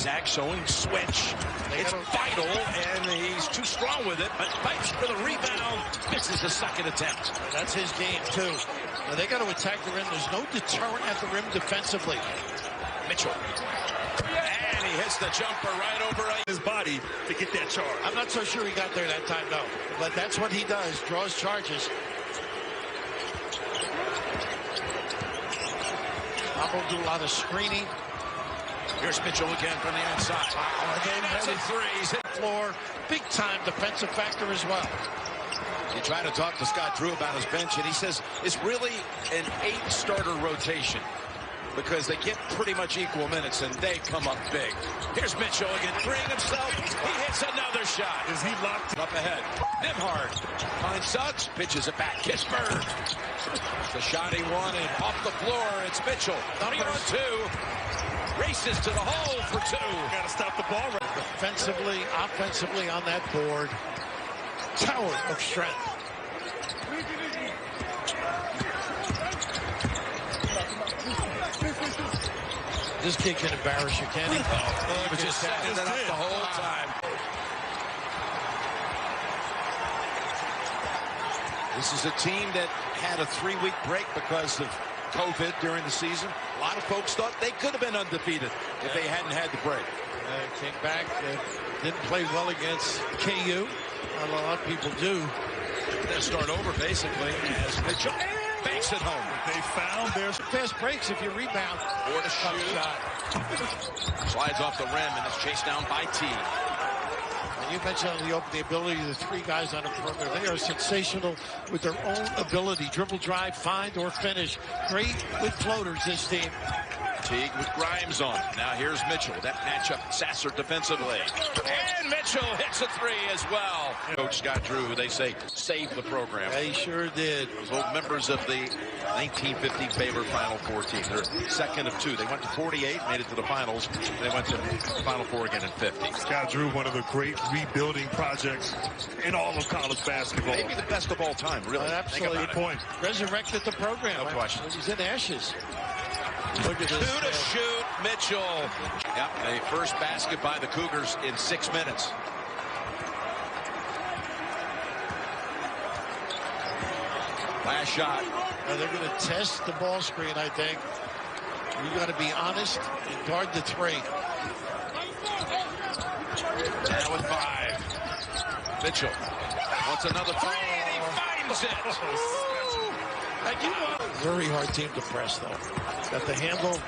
Zach showing switch. It's vital, and he's too strong with it, but fights for the rebound. Misses the second attempt. That's his game, too. Now, they got to attack the rim. There's no deterrent at the rim defensively. Mitchell. And he hits the jumper right over his body to get that charge. I'm not so sure he got there that time, though. But that's what he does, draws charges. I'm going to do a lot of screening. Here's Mitchell again from the inside. Again, that's a three. He's hit the floor. Big-time defensive factor as well. You try to talk to Scott Drew about his bench, and he says it's really an 8-starter rotation because they get pretty much equal minutes, and they come up big. Here's Mitchell again, freeing himself. He hits another shot. Is he locked up ahead? Nimhard finds Suggs, pitches it back. Kissberg. The shot he wanted off the floor. It's Mitchell. 3-on-2. Races to the hole for 2. Got to stop the ball. Defensively, offensively on that board. Tower of strength. This kid can embarrass you, can he? He was just setting it up the whole time. This is a team that had a 3-week break because of COVID during the season. A lot of folks thought they could have been undefeated if they hadn't had the break. Came back, didn't play well against KU. A lot of people do. They'll start over basically as Mitchell banks it home. They found their fast breaks if you rebound. Or to shoot. Slides off the rim and is chased down by T. And you mentioned the ability of the 3 guys on the perimeter. They are sensational with their own ability. Dribble, drive, find, or finish. Great with floaters, this team. Teague with Grimes on. Now here's Mitchell. That matchup, Sasser defensively. And Mitchell hits a 3 as well. Coach Scott Drew, they say, saved the program. They sure did. Those old members of the 1950 Baylor Final Four team. They're second of 2. They went to 48, made it to the finals. They went to the Final Four again in 50. Scott Drew, one of the great rebuilding projects in all of college basketball. Maybe the best of all time, really. Absolutely. Good point. Resurrected the program. No question. He's in ashes. Look at 2 this. to shoot, Mitchell. Yep, a first basket by the Cougars in 6 minutes. Last shot. Now they're going to test the ball screen, I think. You got to be honest and guard the 3. Now with 5. Mitchell wants another 3, and he finds it. Very hard team to press, though. Got the handle.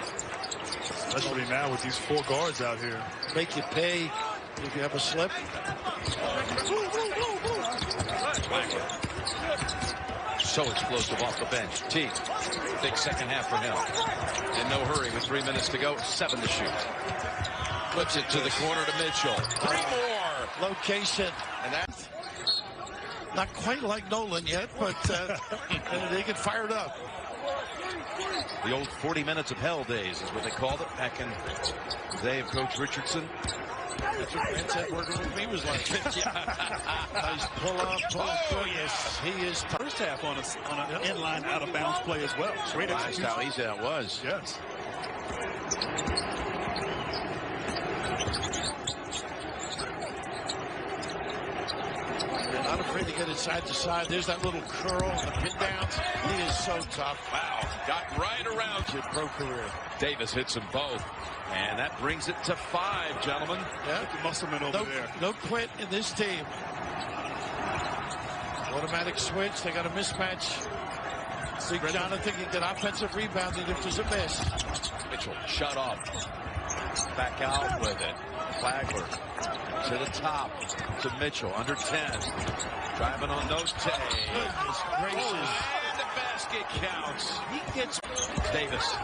Especially now with these 4 guards out here. Make you pay if you have a slip. So explosive off the bench. T. Big second half for him. In no hurry with 3 minutes to go. 7 to shoot. Flips it to the corner to Mitchell. 3 more. Location. And that's not quite like Nolan yet, but they get fired up. The old 40 minutes of hell days is what they called it back in the day of Coach Richardson. That's what Grant said working with me was like. Nice pull up. Oh, yes. He is first half on an inline out of bounds play as well. Great execution. How easy that was. Yes. They're not afraid to get it side to side. There's that little curl, the pin downs. He is so tough. Wow. Got right around your pro career. Davis hits them both. And that brings it to 5, gentlemen. Yeah. The muscleman over there. No quit in this team. Automatic switch. They got a mismatch. Big Jonathan can get offensive rebounding if there's a miss. Mitchell shut off. Back out with it. Flagler to the top to Mitchell. Under 10. Driving on those tags. Goodness gracious. And the basket counts. He gets Davis.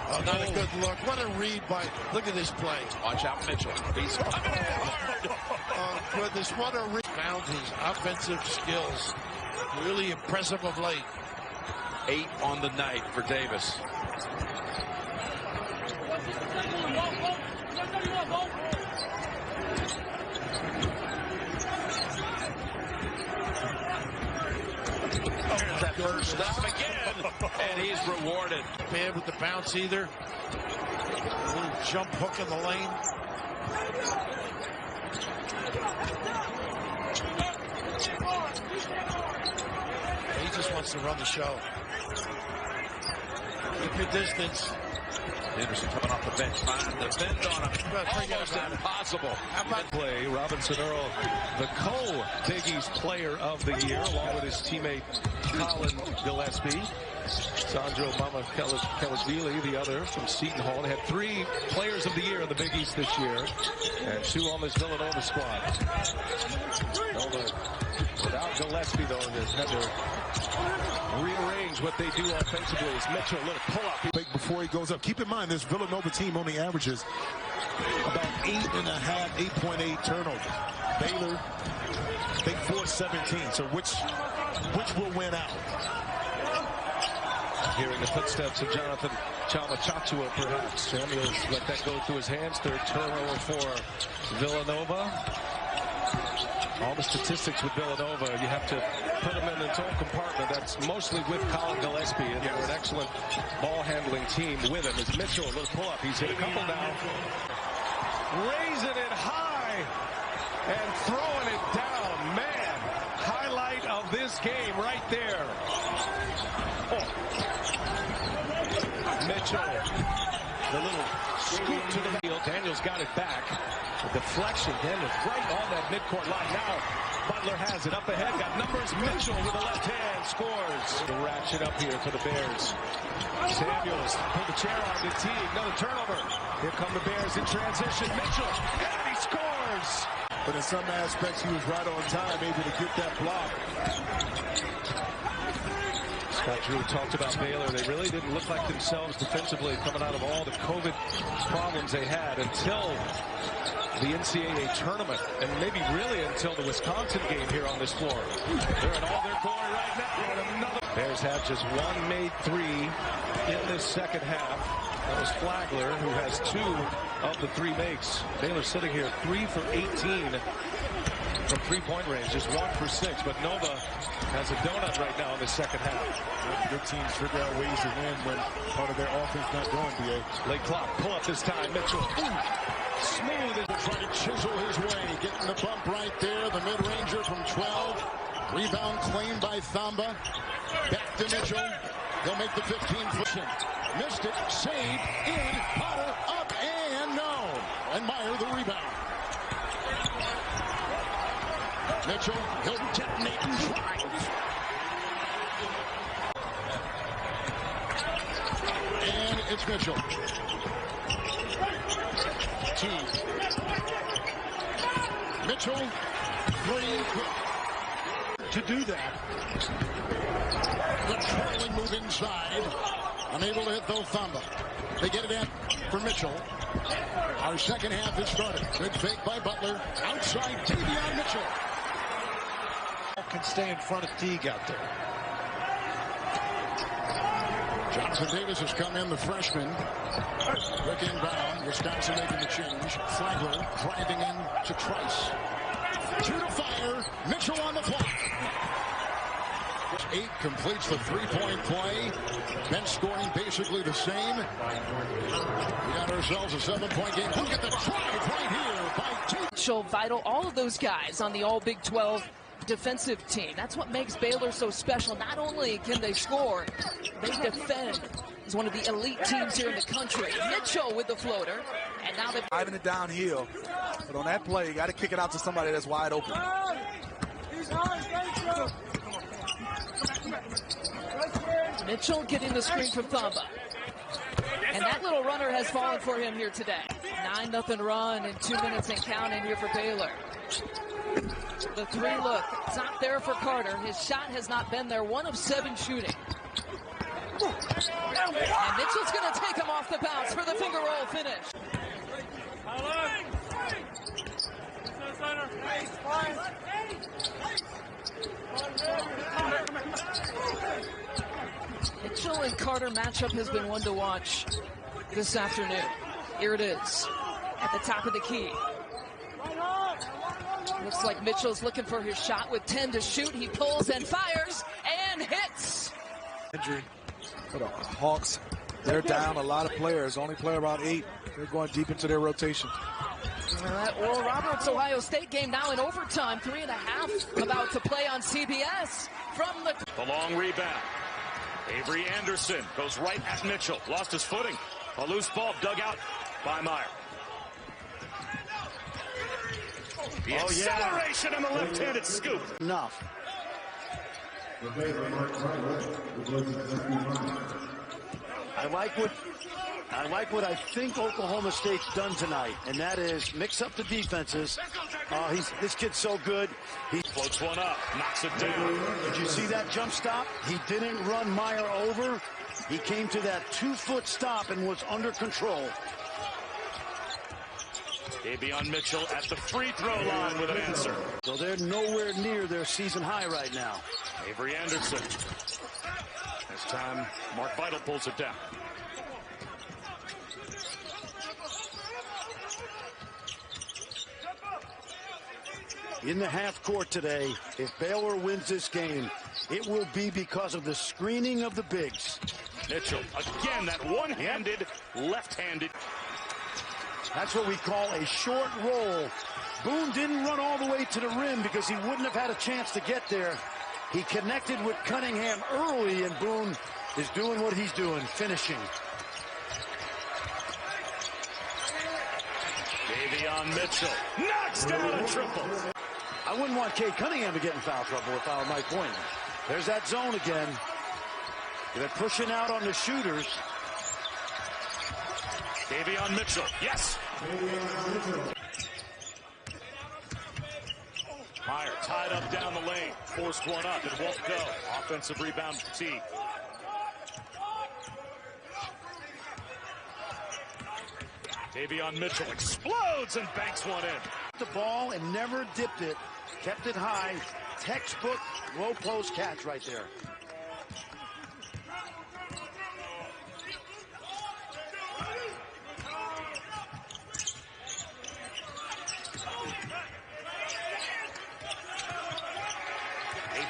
Oh, not a good look. What a read by. Look at this play. Watch out, Mitchell. He's coming hard. Oh, goodness. What a read. Found his offensive skills. Really impressive of late. 8 on the night for Davis. That first stop again, and he's rewarded. Bad with the bounce either. A little jump hook in the lane. He just wants to run the show. Keep your distance. Anderson coming off the bench, trying to defend on him. Almost impossible. How about play? Robinson Earl, the co-Big East Player of the Year, along with his teammate Colin Gillespie. Sandro Mama Kelashvili, the other from Seton Hall. They had 3 Players of the Year in the Big East this year, and 2 on this Villanova squad. Without Gillespie, though, they've had to rearrange what they do offensively. As Mitchell, a little pull-up. Before he goes up. Keep in mind, this Villanova team only averages about 8.5, 8.8 turnover. Baylor, they forced 17. So which will win out? Hearing the footsteps of Jonathan Chalma-Chachua, perhaps. Samuels let that go through his hands. 3rd turnover for Villanova. All the statistics with Villanova, you have to put them in its own compartment. That's mostly with Colin Gillespie, and they're an excellent ball-handling team with him. As Mitchell, a little pull-up. He's hit a couple now. Raising it high and throwing it down. Man, highlight of this game right there. Oh. Mitchell, the little scoop to the field. Daniels got it back. The deflection, Daniels right on that midcourt line. Now Butler has it up ahead, got numbers. Mitchell with the left hand scores. The ratchet up here for the Bears. Samuels pulled the chair on the tee. Another turnover. Here come the Bears in transition. Mitchell, and he scores. But in some aspects, he was right on time, able to get that block. Scott Drew talked about Baylor. They really didn't look like themselves defensively coming out of all the COVID problems they had until the NCAA tournament, and maybe really until the Wisconsin game here on this floor. They're in all their glory right now. And another. Bears have just 1 made 3 in this second half. That was Flagler, who has 2 of the 3 makes. Baylor sitting here 3 for 18 from 3-point range, just 1 for 6. But Nova has a donut right now in the second half. Good teams figure out ways to win when part of their offense not going, B.A. Late clock, pull up this time, Mitchell. Ooh. Smooth as trying to chisel his way. Getting the bump right there. The mid-ranger from 12. Rebound claimed by Thamba. Back to Mitchell. They'll make the 15-foot. Missed it. Saved. In. Potter. Up. And no. And Meyer the rebound. Mitchell. He'll detonate and drive. And it's Mitchell. 2. Mitchell, 3. To do that. The trailing move inside. Unable to hit though Thamba. They get it in for Mitchell. Our second half has started. Good fake by Butler. Outside Davion Mitchell. Can stay in front of Teague out there. Jonathan Davis has come in, the freshman. Rick inbound. Wisconsin making the change. Flagler driving in to Trice. 2 to fire. Mitchell on the block. 8 completes the 3-point play. Bench scoring basically the same. We got ourselves a 7-point game. Look at the drive right here by Teague. Mitchell, Vital, all of those guys on the all Big 12 defensive team. That's what makes Baylor so special. Not only can they score, they defend. It's one of the elite teams here in the country. Mitchell with the floater, and now they're driving it downhill. But on that play, you got to kick it out to somebody that's wide open. Mitchell getting the screen from Thamba. And that little runner has fallen for him here today. 9-0 run in 2 minutes and counting here for Baylor. The 3 look, it's not there for Carter. His shot has not been there. 1 of 7 shooting. And Mitchell's going to take him off the bounce for the finger roll finish. Mitchell and Carter matchup has been one to watch this afternoon. Here it is at the top of the key. Looks like Mitchell's looking for his shot with 10 to shoot. He pulls and fires and hits. Injury for the Hawks. They're down a lot of players. Only play about 8. They're going deep into their rotation. Oral Roberts, Ohio State game now in overtime. 3.5 about to play on CBS from the long rebound. Avery Anderson goes right at Mitchell. Lost his footing. A loose ball dug out by Meyer. The acceleration and the left-handed scoop. Enough. I like what I think Oklahoma State's done tonight, and that is mix up the defenses. This kid's so good. He floats one up, knocks it down. Did you see that jump stop? He didn't run Meyer over. He came to that 2-foot stop and was under control. Davion Mitchell at the free throw line with an answer. So they're nowhere near their season high right now. Avery Anderson. This time, Mark Vital pulls it down. In the half court today, if Baylor wins this game, it will be because of the screening of the bigs. Mitchell, again, that one-handed, left-handed. That's what we call a short roll. Boone didn't run all the way to the rim because he wouldn't have had a chance to get there. He connected with Cunningham early, and Boone is doing what he's doing, finishing. Davion Mitchell knocks down a triple. I wouldn't want Cade Cunningham to get in foul trouble if I were Mike Boynton. There's that zone again. They're pushing out on the shooters. Davion Mitchell, yes. Meyer tied up down the lane, forced one up, it won't go. Offensive rebound, Teague. Davion Mitchell explodes and banks one in. The ball and never dipped it, kept it high. Textbook low post catch right there.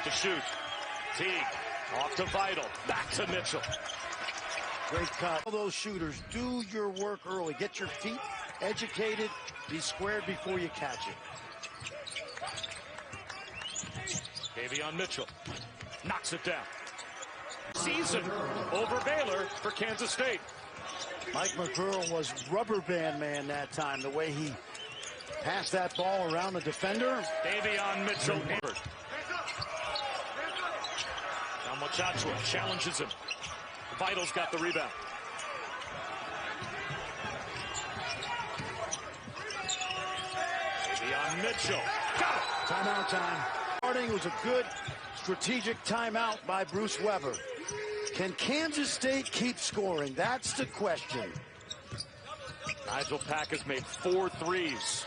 To shoot. Teague off to Vital. Back to Mitchell. Great cut. All those shooters, do your work early. Get your feet educated. Be squared before you catch it. Davion Mitchell knocks it down. Season over Baylor for Kansas State. Mike McGurl was rubber band man that time. The way he passed that ball around the defender. Davion Mitchell. Muchacho challenges him. Vital's got the rebound. Davion Mitchell. Got it. Timeout time. Starting was a good strategic timeout by Bruce Weber. Can Kansas State keep scoring? That's the question. Nigel Pack has made 4 threes.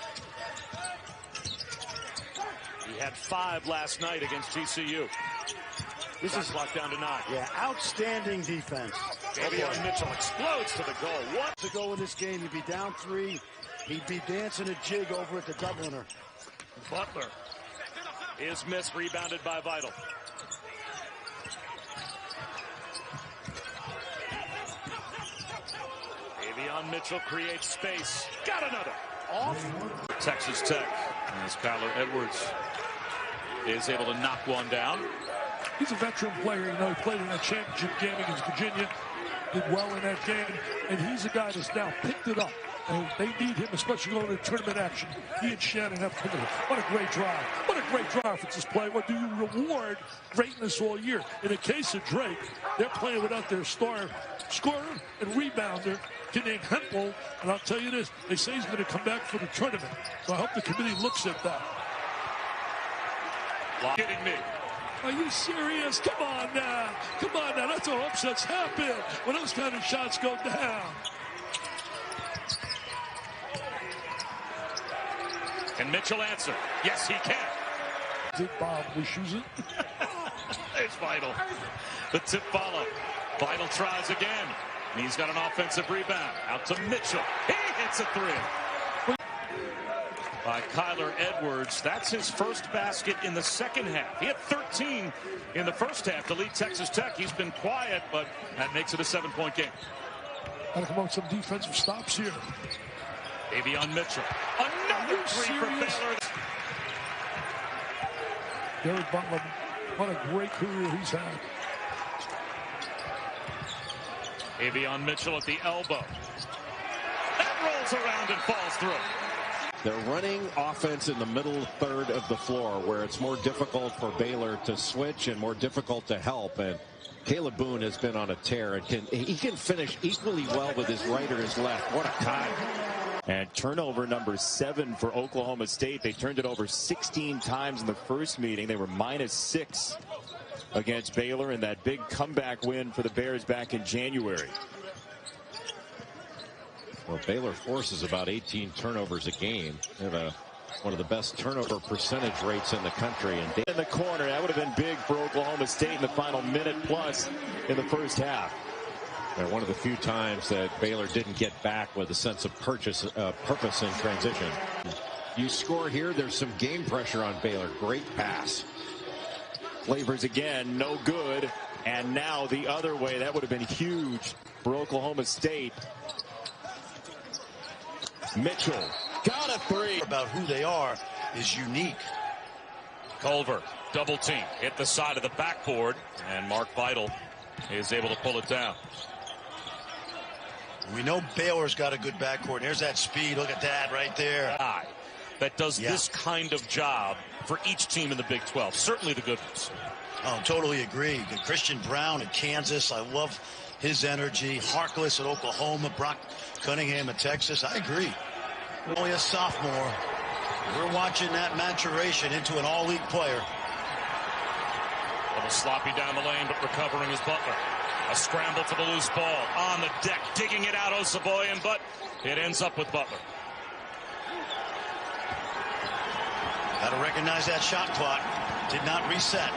He had 5 last night against TCU. This is locked down to 9. Yeah, outstanding defense. Davion Mitchell explodes to the goal. What? To go in this game, he'd be down 3. He'd be dancing a jig over at the Dubliner. Butler is missed, rebounded by Vital. Davion Mitchell creates space. Got another. Off. Texas Tech, as Kyler Edwards is able to knock one down. He's a veteran player. You know, he played in that championship game against Virginia, did well in that game, and he's a guy that's now picked it up. And they need him, especially going into tournament action. He and Shannon have picked it up. What a great drive. What a great drive for this play. What do you reward greatness all year? In the case of Drake, they're playing without their star scorer and rebounder, Kenny Hempel. And I'll tell you this, they say he's going to come back for the tournament. So I hope the committee looks at that. Kidding me. Are you serious? Come on now. Come on now. That's how upsets happen when those kind of shots go down. Can Mitchell answer? Yes, he can. Did Bob wishes it? It's Vital. The tip follow. Vital tries again. He's got an offensive rebound. Out to Mitchell. He hits a 3. By Kyler Edwards. That's his first basket in the second half. He had 13 in the first half to lead Texas Tech. He's been quiet, but that makes it a 7-point game. Got to come up with some defensive stops here. Davion Mitchell. Another three for Baylor. Derek Butler, what a great career he's had. Davion Mitchell at the elbow. That rolls around and falls through. They're running offense in the middle third of the floor where it's more difficult for Baylor to switch and more difficult to help. And Caleb Boone has been on a tear and he can finish equally well with his right or his left. What a time. And turnover number 7 for Oklahoma State. They turned it over 16 times in the first meeting. They were -6 against Baylor in that big comeback win for the Bears back in January. Well, Baylor forces about 18 turnovers a game. They have one of the best turnover percentage rates in the country. And in the corner, that would have been big for Oklahoma State in the final minute plus in the first half. And one of the few times that Baylor didn't get back with a sense of purpose in transition. You score here, there's some game pressure on Baylor. Great pass. Flavors again, no good. And now the other way, that would have been huge for Oklahoma State. Mitchell got a 3. About who they are is unique. Culver, double team, hit the side of the backboard, and Mark Vital is able to pull it down. We know Baylor's got a good backcourt. There's that speed. Look at that right there. That does this kind of job for each team in the Big 12. Certainly the good ones. Oh, totally agree. Christian Brown at Kansas. I love his energy. Harkless at Oklahoma. Brock Cunningham at Texas. I agree. Only a sophomore. We're watching that maturation into an all-league player. A little sloppy down the lane, but recovering is Butler. A scramble for the loose ball. On the deck, digging it out, Osaboyan, but it ends up with Butler. Got to recognize that shot clock. Did not reset.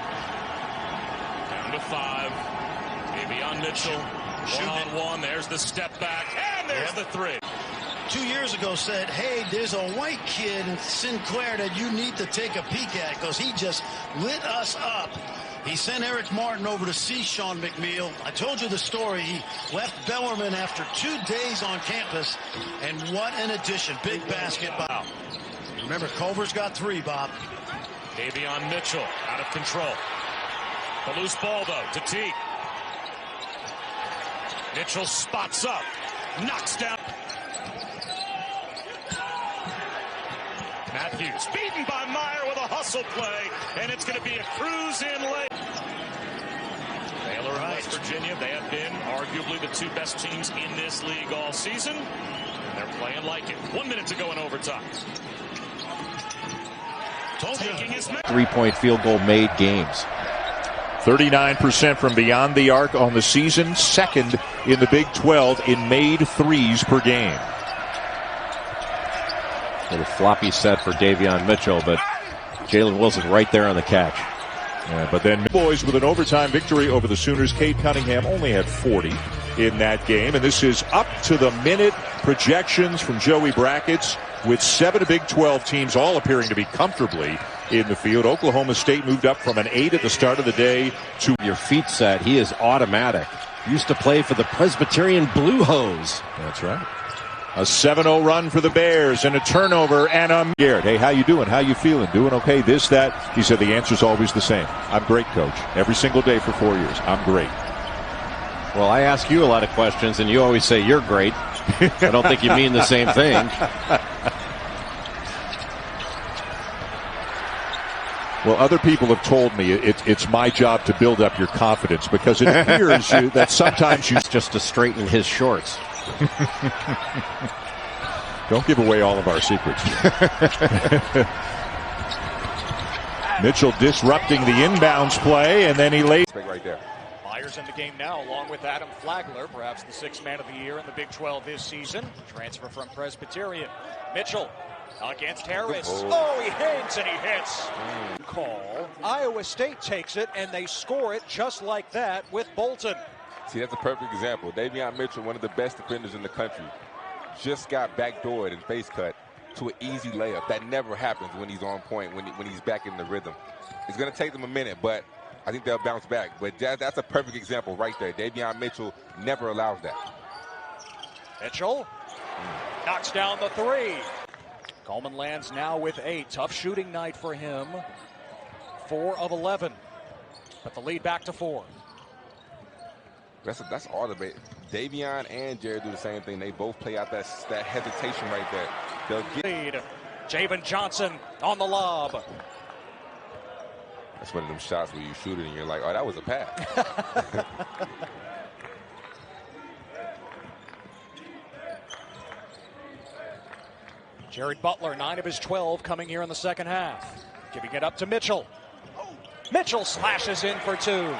Down to 5. Davion Mitchell, one-on-one. There's the step back, and there's the 3. 2 years ago said, hey, there's a white kid in Sinclair that you need to take a peek at because he just lit us up. He sent Eric Martin over to see Sean McNeil. I told you the story. He left Bellarmine after 2 days on campus, and what an addition. Big basket. Wow. Remember, Culver's got 3, Bob. Davion Mitchell out of control. The loose ball, though, to Teague. Mitchell spots up, knocks down. Matthews beaten by Meyer with a hustle play, and it's going to be a cruise in late. Baylor and West Virginia, they have been arguably the 2 best teams in this league all season, and they're playing like it. 1 minute to go in overtime. Taking his 3-point field goal made games. 39% from beyond the arc on the season, second in the Big 12 in made threes per game. Little floppy set for Davion Mitchell, but Jalen Wilson right there on the catch. Yeah, but then boys with an overtime victory over the Sooners. Cade Cunningham only had 40 in that game, and this is up to the minute projections from Joey Brackets with 7 Big 12 teams all appearing to be comfortably in the field. Oklahoma State moved up from an 8 at the start of the day to your feet set. He is automatic. Used to play for the Presbyterian Blue Hose. That's right. A 7-0 run for the Bears and a turnover and a Garrett. Hey, how you doing? How you feeling? Doing okay? This, that. He said the answer's always the same. I'm great, coach. Every single day for 4 years. I'm great. Well, I ask you a lot of questions and you always say you're great. I don't think you mean the same thing. Well, other people have told me it's my job to build up your confidence because it appears that sometimes you just to straighten his shorts. Don't give away all of our secrets. Mitchell disrupting the inbounds play, and then he lays right there. Myers in the game now, along with Adam Flagler, perhaps the 6th man of the year in the Big 12 this season. Transfer from Presbyterian. Mitchell against Harris. Oh, he hits and he hits. Call. Iowa State takes it, and they score it just like that with Bolton. See, that's a perfect example. Davion Mitchell, one of the best defenders in the country, just got backdoored and face cut to an easy layup. That never happens when he's on point, when he's back in the rhythm. It's going to take them a minute, but I think they'll bounce back. But that's a perfect example right there. Davion Mitchell never allows that. Mitchell knocks down the three. Coleman lands now with 8. Tough shooting night for him. 4 of 11. But the lead back to 4. That's all the Davion and Jared do the same thing. They both play out that hesitation right there. They'll get lead. Javen Johnson on the lob. That's one of them shots where you shoot it and you're like, oh, that was a pass. Jared Butler, 9 of his 12 coming here in the second half. Giving it up to Mitchell. Mitchell slashes in for 2.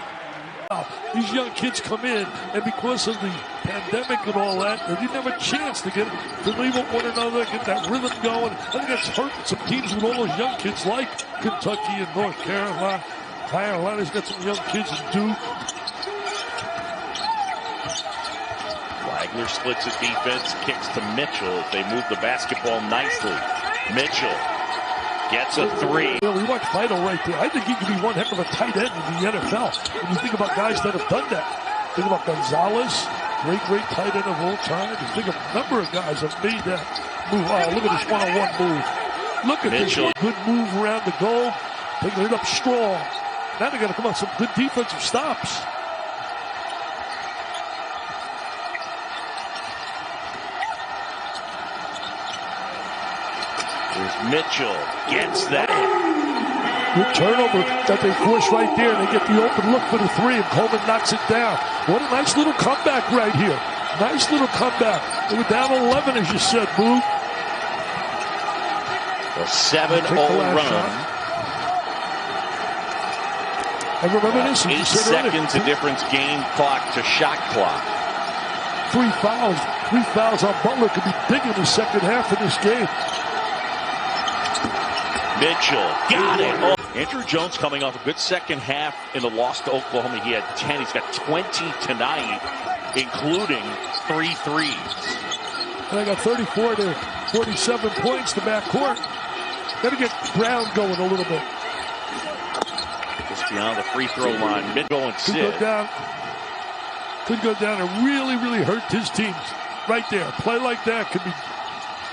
These young kids come in, and because of the pandemic and all that, they didn't have a chance to leave with one another, get that rhythm going. I think that's hurting some teams with all those young kids like Kentucky and North Carolina. Carolina's got some young kids in Duke. Flagler splits his defense, kicks to Mitchell as they move the basketball nicely. Mitchell gets a 3. We watch Vital right there. I think he could be one heck of a tight end in the NFL. When you think about guys that have done that. Think about Gonzalez, great tight end of all time. You think of a number of guys have made that move. Oh, look at this one-on-one move. Look at Mitchell. This good move around the goal, taking it up strong. Now they got to come on some good defensive stops. Mitchell gets that. Good turnover that they force right there, and they get the open look for the 3, and Coleman knocks it down. What a nice little comeback right here. Nice little comeback. They were down 11, as you said, Boo. A 7-0 run. Shot. And remember this, 8 seconds of difference, game clock to shot clock. 3 fouls. 3 fouls on Butler could be big in the second half of this game. Mitchell got it. Oh. Andrew Jones coming off a good second half in the loss to Oklahoma. He had 10. He's got 20 tonight, including 3 threes. And I got 34 to 47 points to backcourt. Got to get Brown going a little bit. Just beyond the free throw line. Mid going Could go down and really hurt his teams. Right there. A play like that could be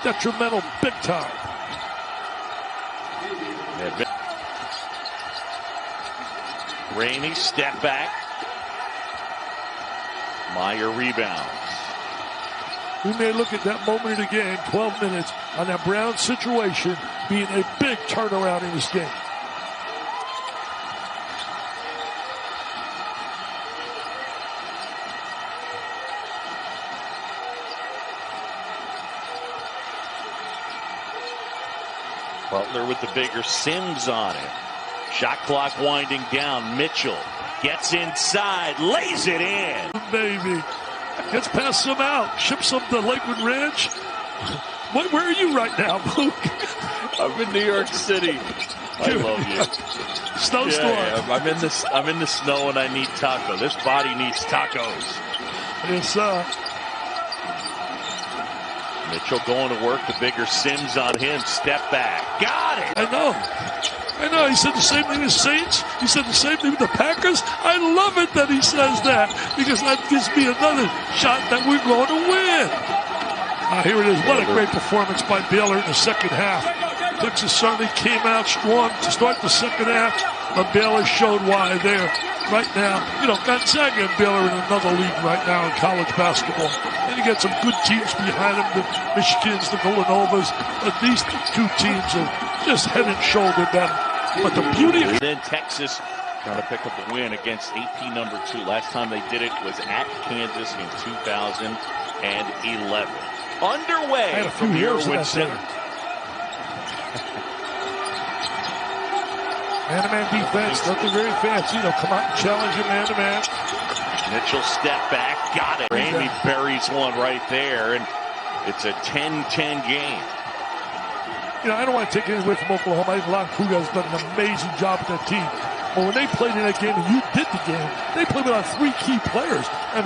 detrimental big time. Ramey step back. Meyer rebounds. We may look at that moment of the game, 12 minutes, on that Brown situation being a big turnaround in this game. Butler with the bigger, Sims on it. Shot clock winding down. Mitchell gets inside, lays it in. Baby, gets past some out, ships them to Lakewood Ranch. Where are you right now, Luke? I'm in New York City. I love you. Snowstorm. Yeah, I'm in the snow and I need taco. This body needs tacos. Yes, Mitchell going to work, the bigger Sims on him. Step back. Got it. I know. He said the same thing as Saints. He said the same thing with the Packers. I love it that he says that because that gives me another shot that we're going to win. Here it is. What a great performance by Baylor in the second half. Texas certainly came out strong to start the second half, but Baylor showed why there. Right now, Gonzaga and Baylor in another league right now in college basketball. And you got some good teams behind them, the Michigans, the Villanovas. But these 2 teams are just head and shoulder better. But the beauty of then Texas trying to pick up a win against AP number 2. Last time they did it was at Kansas in 2011. Underway from the Irwin Center. Man-to-man defense, nothing very fancy. Come out and challenge you man-to-man. Mitchell step back, got it. Ramey buries one right there, and it's a 10-10 game. I don't want to take anything away from Oklahoma. I think Lon Kruger has done an amazing job with that team. But when they played in that game and you did the game, they played without 3 key players.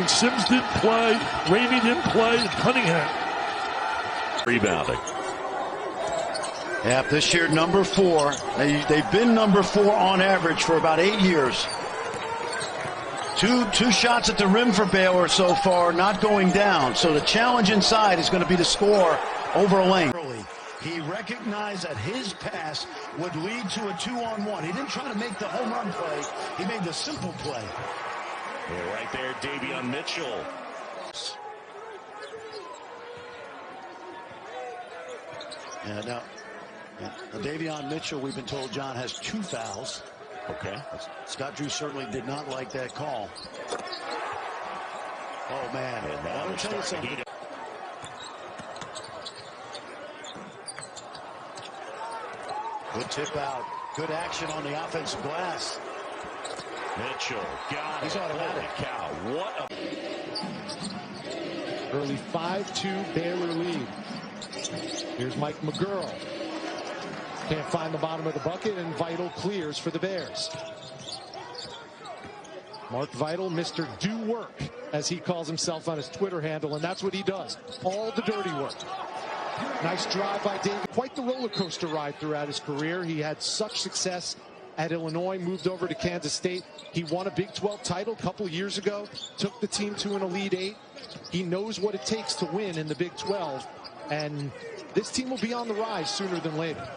Sims didn't play, Ramey didn't play, and Cunningham. Rebounding. Yeah, this year number 4. They've been number 4 on average for about 8 years. Two shots at the rim for Baylor so far, not going down. So the challenge inside is going to be to score over a lane. He recognized that his pass would lead to a 2-on-1. He didn't try to make the home run play. He made the simple play. Right there, Davion Mitchell. Yeah, now Davion Mitchell, we've been told, John, has 2 fouls. Okay. Scott Drew certainly did not like that call. Oh, man. I will tell you something. Good tip out. Good action on the offensive glass. Mitchell got He's it. automatic. Holy cow. What a... Early 5-2 Baylor lead. Here's Mike McGurl. Can't find the bottom of the bucket, and Vital clears for the Bears. Mark Vital, Mr. Do Work, as he calls himself on his Twitter handle, and that's what he does. All the dirty work. Nice drive by David. Quite the roller coaster ride throughout his career. He had such success at Illinois, moved over to Kansas State. He won a Big 12 title a couple years ago, took the team to an Elite 8. He knows what it takes to win in the Big 12, and this team will be on the rise sooner than later.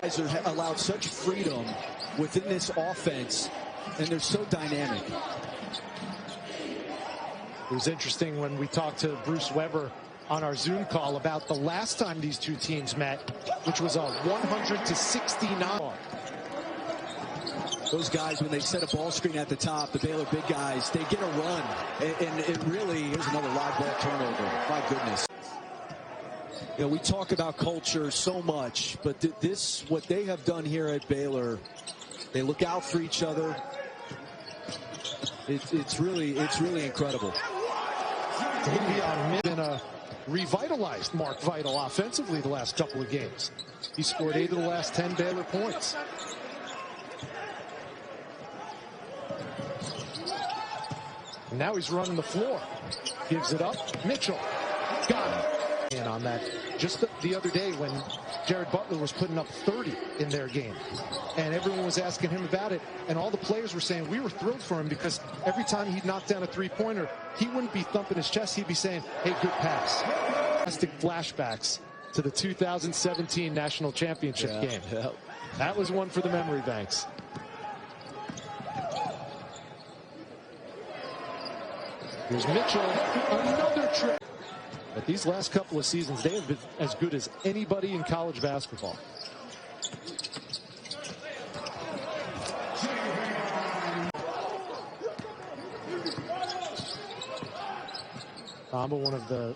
Guys are allowed such freedom within this offense, and they're so dynamic. It was interesting when we talked to Bruce Weber on our Zoom call about the last time these two teams met, which was a 100-69. Those guys, when they set a ball screen at the top, the Baylor big guys, they get a run. And it really is another live ball turnover. My goodness. You know, we talk about culture so much, but this, what they have done here at Baylor, they look out for each other. It's really incredible. Davion been a revitalized Mark Vital offensively the last couple of games. He scored 8 of the last 10 Baylor points. And now he's running the floor. Gives it up. Mitchell got it. And on that, just the other day when Jared Butler was putting up 30 in their game, and everyone was asking him about it, and all the players were saying we were thrilled for him because every time he'd knock down a three-pointer, he wouldn't be thumping his chest. He'd be saying, hey, good pass. Fantastic flashbacks to the 2017 national championship game. Yeah. That was one for the memory banks. Here's Mitchell, another trick. But these last couple of seasons, they have been as good as anybody in college basketball. Thamba, one of the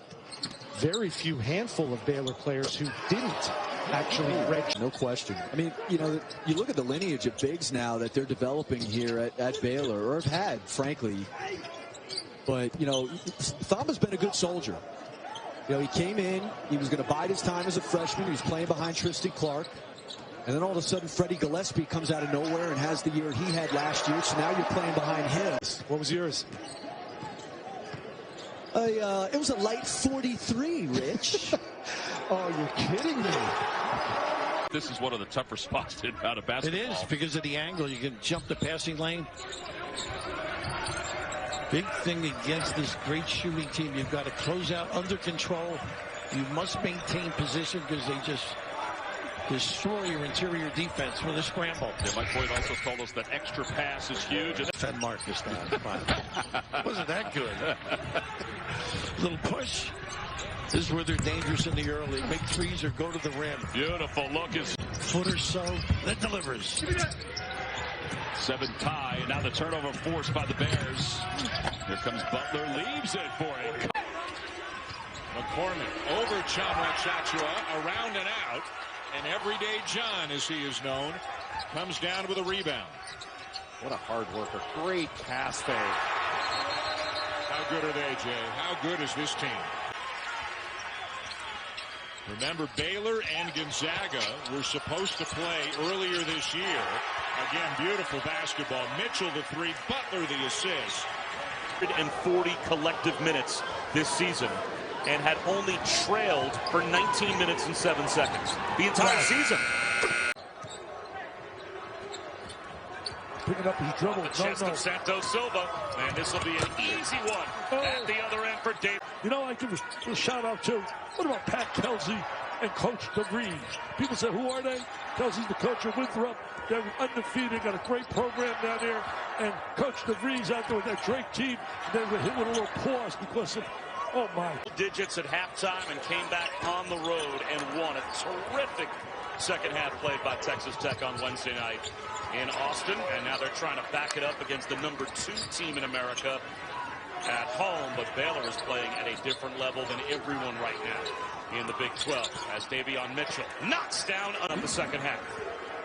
very few handful of Baylor players who didn't actually redshirt. No question. I mean, you know, you look at the lineage of bigs now that they're developing here at Baylor, or have had, frankly. But, you know, Thamba's been a good soldier. You know, he came in, he was going to bide his time as a freshman. He was playing behind Tristan Clark. And then all of a sudden, Freddie Gillespie comes out of nowhere and has the year he had last year. So now you're playing behind him. What was yours? It was a light 43, Rich. Oh, you're kidding me. This is one of the tougher spots to hit out of basketball. It is, because of the angle. You can jump the passing lane. Big thing against this great shooting team. You've got to close out under control. You must maintain position because they just destroy your interior defense with a scramble. Yeah, Mike Boyd also told us that extra pass is huge. Defend Marcus now. Come on. Wasn't that good? Little push. This is where they're dangerous in the early. Make threes or go to the rim. Beautiful look. Is foot or so. That delivers. 7 tie, and now the turnover forced by the Bears. Here comes Butler, leaves it for it. McCormick over Chamra Chachua, around and out. And Everyday John, as he is known, comes down with a rebound. What a hard worker. Great pass fake. How good are they, Jay? How good is this team? Remember, Baylor and Gonzaga were supposed to play earlier this year. Again, beautiful basketball. Mitchell the 3, Butler the assist. 140 collective minutes this season, and had only trailed for 19 minutes and 7 seconds the entire season. picking up his dribble. Chest of Santos Silva, and this will be an easy one at the other end for Dave. You know, I give a shout out to, what about Pat Kelsey and Coach DeVries? People say, who are they? Kelsey's the coach of Winthrop. They're undefeated, got a great program down there. And Coach DeVries out there with that Drake team, they were hit with a little pause because of, oh my. Digits at halftime and came back on the road and won. A terrific second half played by Texas Tech on Wednesday night in Austin. And now they're trying to back it up against the #2 team in America at home. But Baylor is playing at a different level than everyone right now in the Big 12 as Davion Mitchell knocks down on the second half.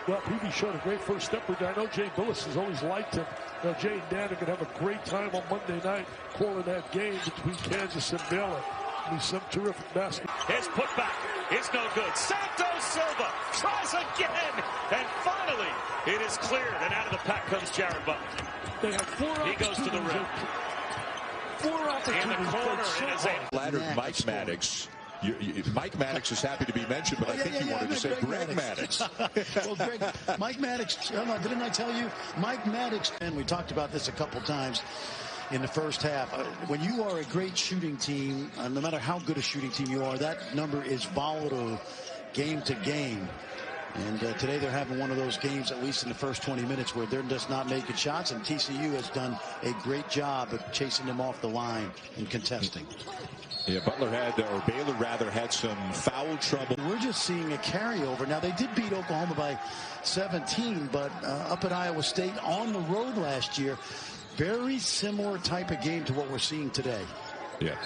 Well, PB showed a great first stepper. I know Jay Billis has always liked him. Now, Jay and Dan are going to have a great time on Monday night calling that game between Kansas and Baylor. It'll be some terrific basketball. His putback is no good. Santos Silva tries again, and finally it is cleared, and out of the pack comes Jared Butler. They have He goes to the rim. In the corner, it is a Flattered Mike Maddox. Mike Maddox is happy to be mentioned, but I think you wanted to say Greg Maddox. Well, Greg, Mike Maddox, didn't I tell you? Mike Maddox, and we talked about this a couple times in the first half. When you are a great shooting team, no matter how good a shooting team you are, that number is volatile game to game. And today they're having one of those games, at least in the first 20 minutes, where they're just not making shots, and TCU has done a great job of chasing them off the line and contesting. Yeah, Baylor rather had some foul trouble. We're just seeing a carryover. Now, they did beat Oklahoma by 17, but up at Iowa State on the road last year, very similar type of game to what we're seeing today. Yeah,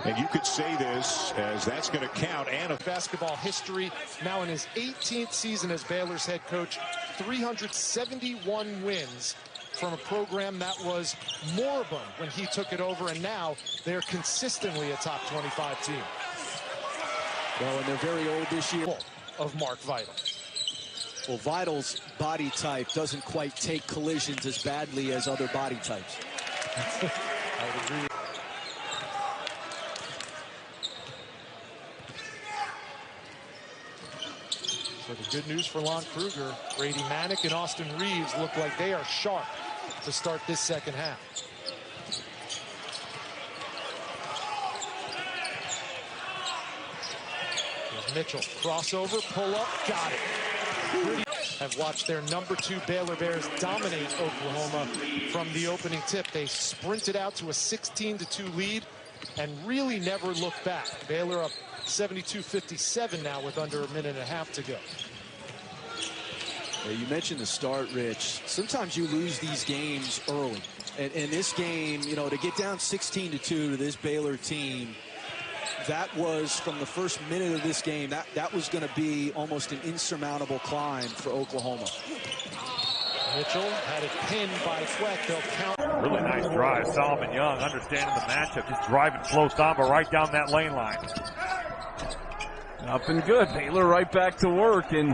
and you could say this as that's going to count. And a basketball history, now in his 18th season as Baylor's head coach, 371 wins from a program that was moribund when he took it over, and now they're consistently a top 25 team. Well, and they're very old this year. Of Mark Vital. Well, Vital's body type doesn't quite take collisions as badly as other body types. I would agree. So the good news for Lon Kruger, Brady Manick and Austin Reeves look like they are sharp to start this second half. Here's Mitchell, crossover, pull up, got it. Have watched their #2 Baylor Bears dominate Oklahoma from the opening tip. They sprinted out to a 16-2 lead and really never looked back. Baylor up 72-57 now with under a minute and a half to go. Yeah, you mentioned the start, Rich. Sometimes you lose these games early. And in this game, you know, to get down 16-2 to this Baylor team, that was from the first minute of this game, that was going to be almost an insurmountable climb for Oklahoma. Mitchell had it pinned by Fleck. They'll count. Really nice drive. Solomon Young understanding the matchup, just driving slow Thamba right down that lane line. Up and good. Baylor right back to work. And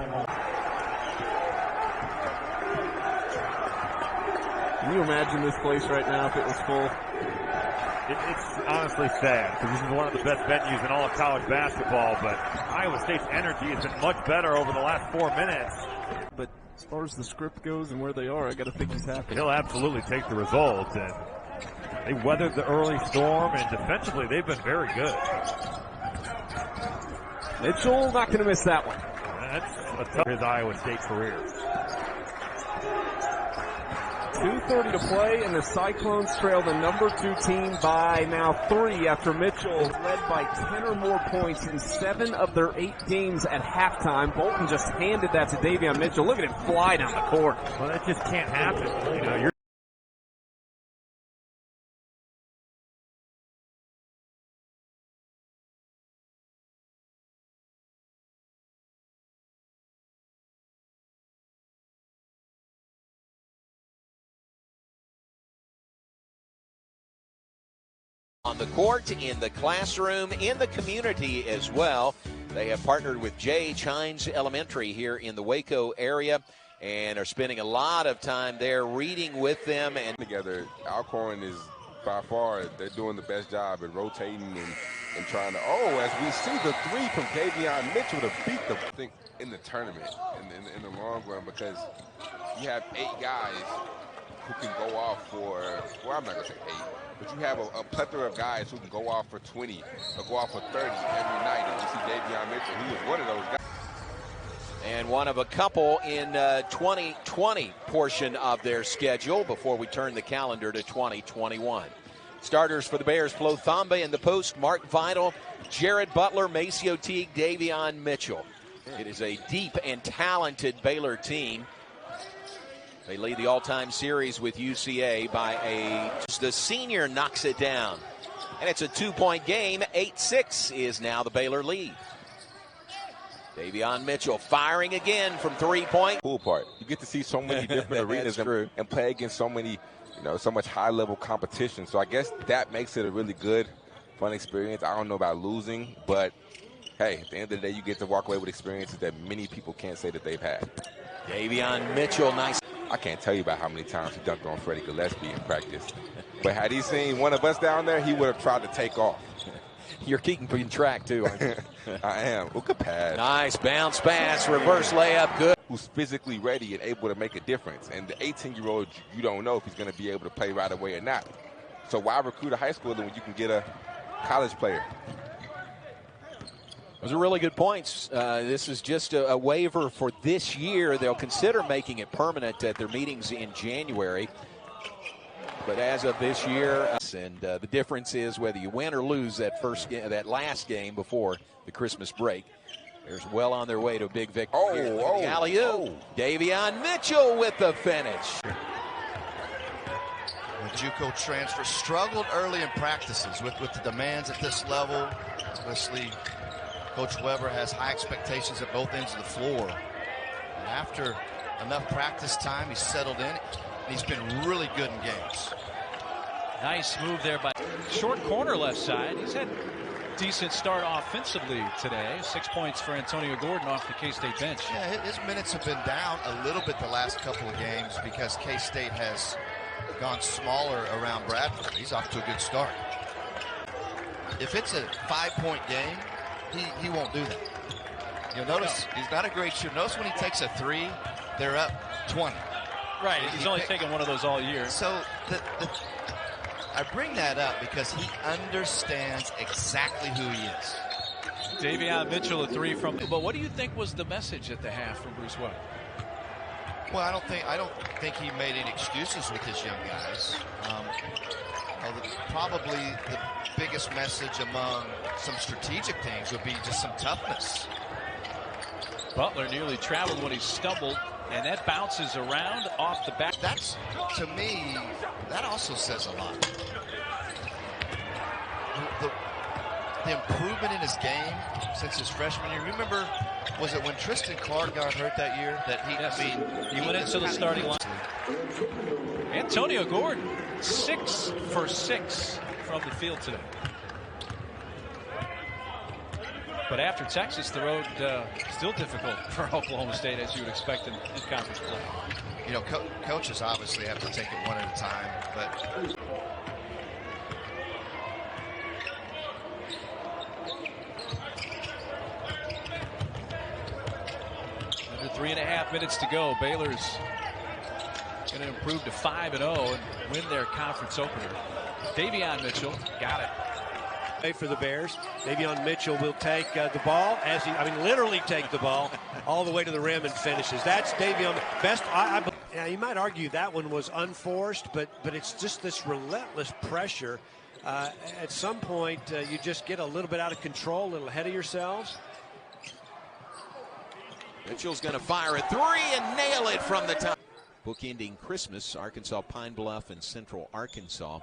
can you imagine this place right now if it was full? It's honestly sad because this is one of the best venues in all of college basketball, but Iowa State's energy has been much better over the last 4 minutes. But as far as the script goes and where they are, I got to think he's happy. He'll absolutely take the result, and they weathered the early storm, and defensively they've been very good. Mitchell not going to miss that one. That's a tough his Iowa State career. 2:30 to play, and the Cyclones trail the #2 team by now 3 after Mitchell led by 10 or more points in 7 of their 8 games at halftime. Bolton just handed that to Davion Mitchell. Look at him fly down the court. Well, that just can't happen. You know, you're on the court, in the classroom, in the community as well. They have partnered with J. Chines Elementary here in the Waco area and are spending a lot of time there reading with them. And together, Alcorn is by far, they're doing the best job at rotating and trying to, as we see the 3 from Davion Mitchell to beat the, I think, in the tournament, in the long run, because you have 8 guys who can go off for, well, I'm not going to say 8, but you have a plethora of guys who can go off for 20 or go off for 30 every night. And you see Davion Mitchell, he was one of those guys. And one of a couple in 2020 portion of their schedule before we turn the calendar to 2021. Starters for the Bears: Flo Thamba in the post, Mark Vidal, Jared Butler, Maceo Teague, Davion Mitchell. It is a deep and talented Baylor team. They lead the all-time series with UCA by the senior knocks it down. And it's a 2-point game. 8-6 is now the Baylor lead. Davion Mitchell firing again from 3-point. Cool part. You get to see so many different arenas and play against so many, so much high-level competition. So I guess that makes it a really good, fun experience. I don't know about losing, but hey, at the end of the day, you get to walk away with experiences that many people can't say that they've had. Davion Mitchell, nice. I can't tell you about how many times he dunked on Freddie Gillespie in practice. But had he seen one of us down there, he would have tried to take off. You're keeping track, too, aren't you? I am. Good pass. Nice bounce pass, reverse layup, good. Who's physically ready and able to make a difference. And the 18-year-old, you don't know if he's going to be able to play right away or not. So why recruit a high schooler when you can get a college player? Those are really good points. This is just a waiver for this year. They'll consider making it permanent at their meetings in January. But as of this year, and the difference is whether you win or lose that last game before the Christmas break. They're well on their way to a big victory. The alley-oop. Davion Mitchell with the finish. The JUCO transfer struggled early in practices with the demands at this level. Especially Coach Weber has high expectations at both ends of the floor. And after enough practice time, he's settled in. He's been really good in games. Nice move there by short corner left side. He's had a decent start offensively today. 6 points for Antonio Gordon off the K-State bench. Yeah, his minutes have been down a little bit the last couple of games because K-State has gone smaller around Bradford. He's off to a good start. If it's a 5-point game, he won't do that. You'll notice he's not a great shooter. Notice when he takes a 3, they're up 20. Right, he's only taken one of those all year. So I bring that up because he understands exactly who he is. Davion Mitchell, a 3 from. But what do you think was the message at the half from Bruce Weber? Well, I don't think he made any excuses with his young guys. Probably the biggest message among some strategic things would be just some toughness. Butler nearly traveled when he stumbled. And that bounces around off the back. That's, to me, that also says a lot. The improvement in his game since his freshman year. Remember, was it when Tristan Clark got hurt that year that he went into the starting line? Antonio Gordon, 6 for 6 from the field today. But after Texas, the road still difficult for Oklahoma State, as you would expect in conference play. Coaches obviously have to take it one at a time, but under 3.5 minutes to go. Baylor's going to improve to 5-0 and win their conference opener. Davion Mitchell got it. For the Bears, Davion Mitchell will take the ball literally take the ball all the way to the rim and finishes. That's Davion best. You might argue that one was unforced, but it's just this relentless pressure. At some point, you just get a little bit out of control, a little ahead of yourselves. Mitchell's going to fire a 3 and nail it from the top. Bookending Christmas, Arkansas, Pine Bluff, and Central Arkansas.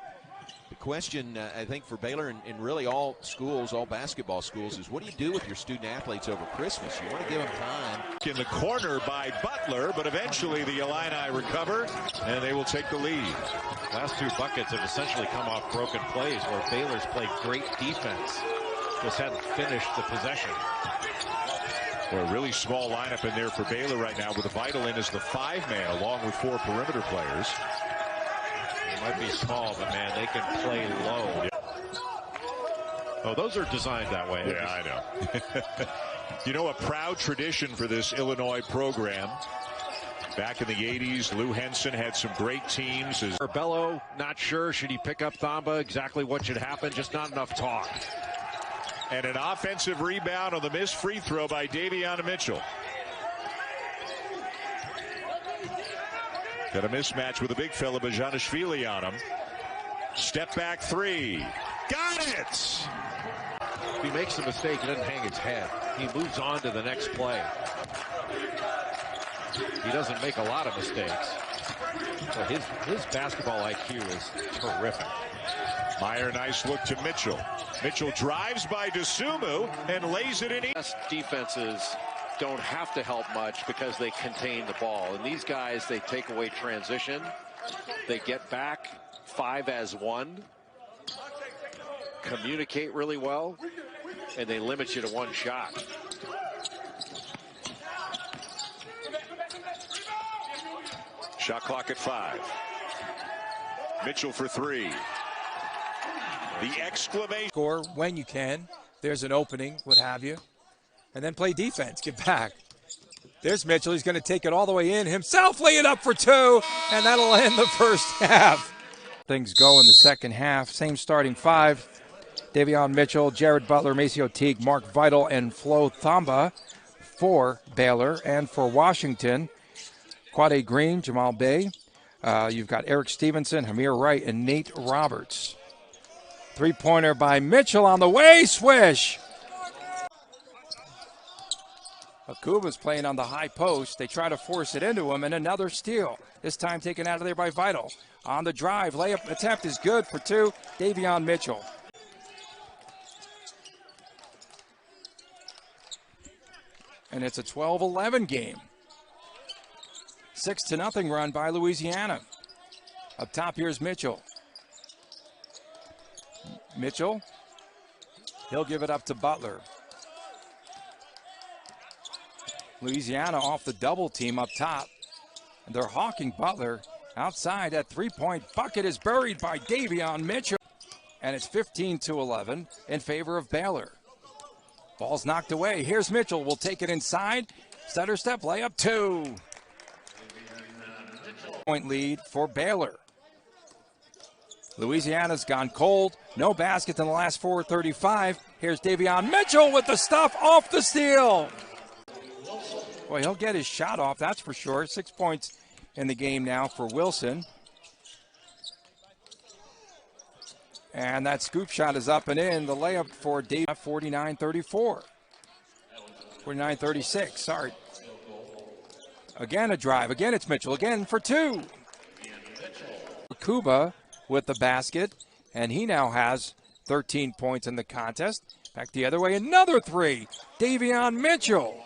The question, I think, for Baylor and really all schools, all basketball schools, is what do you do with your student athletes over Christmas? You want to give them time. In the corner by Butler, but eventually the Illini recover, and they will take the lead. Last 2 buckets have essentially come off broken plays where Baylor's played great defense. Just hadn't finished the possession. Well, a really small lineup in there for Baylor right now, with Vidal in as the 5-man, along with 4 perimeter players. They might be small, but man, they can play low. Oh, those are designed that way. Yeah, I know. A proud tradition for this Illinois program. Back in the 80s, Lou Henson had some great teams. Bello, not sure. Should he pick up Thamba? Exactly what should happen. Just not enough talk. And an offensive rebound on the missed free throw by Davion Mitchell. Got a mismatch with a big fella, Bajanishvili, on him. Step back three. Got it! If he makes a mistake, he doesn't hang his head. He moves on to the next play. He doesn't make a lot of mistakes. So his basketball IQ is terrific. Meyer, nice look to Mitchell. Mitchell drives by DeSumo and lays it in. Best defenses don't have to help much because they contain the ball. And these guys, they take away transition. They get back 5-as-1. Communicate really well. And they limit you to one shot. Shot clock at 5. Mitchell for 3. The exclamation. Score when you can. There's an opening, what have you. And then play defense. Get back. There's Mitchell. He's going to take it all the way in himself. Lay it up for 2. And that'll end the first half. Things go in the second half. Same starting 5. Davion Mitchell, Jared Butler, Maceo Teague, Mark Vital, and Flo Thamba for Baylor. And for Washington, Quade Green, Jamal Bey. You've got Eric Stevenson, Hamir Wright, and Nate Roberts. Three-pointer by Mitchell on the way, swish. Akuba's playing on the high post. They try to force it into him, and another steal. This time taken out of there by Vital. On the drive, layup attempt is good for 2. Davion Mitchell. And it's a 12-11 game. 6-0 run by Louisiana. Up top, here's Mitchell. Mitchell, he'll give it up to Butler. Louisiana off the double team up top. And they're hawking Butler. Outside, that three-point bucket is buried by Davion Mitchell. And it's 15-11 in favor of Baylor. Ball's knocked away. Here's Mitchell. Will take it inside. Stutter step, layup 2. Point lead for Baylor. Louisiana's gone cold. No baskets in the last 4:35. Here's Davion Mitchell with the stuff off the steal. Boy, he'll get his shot off, that's for sure. 6 points in the game now for Wilson. And that scoop shot is up and in. The layup for Davion, 49-34. 49-36, sorry. Again a drive. Again it's Mitchell. Again for 2. Kuba with the basket. And he now has 13 points in the contest. Back the other way. Another 3. Davion Mitchell.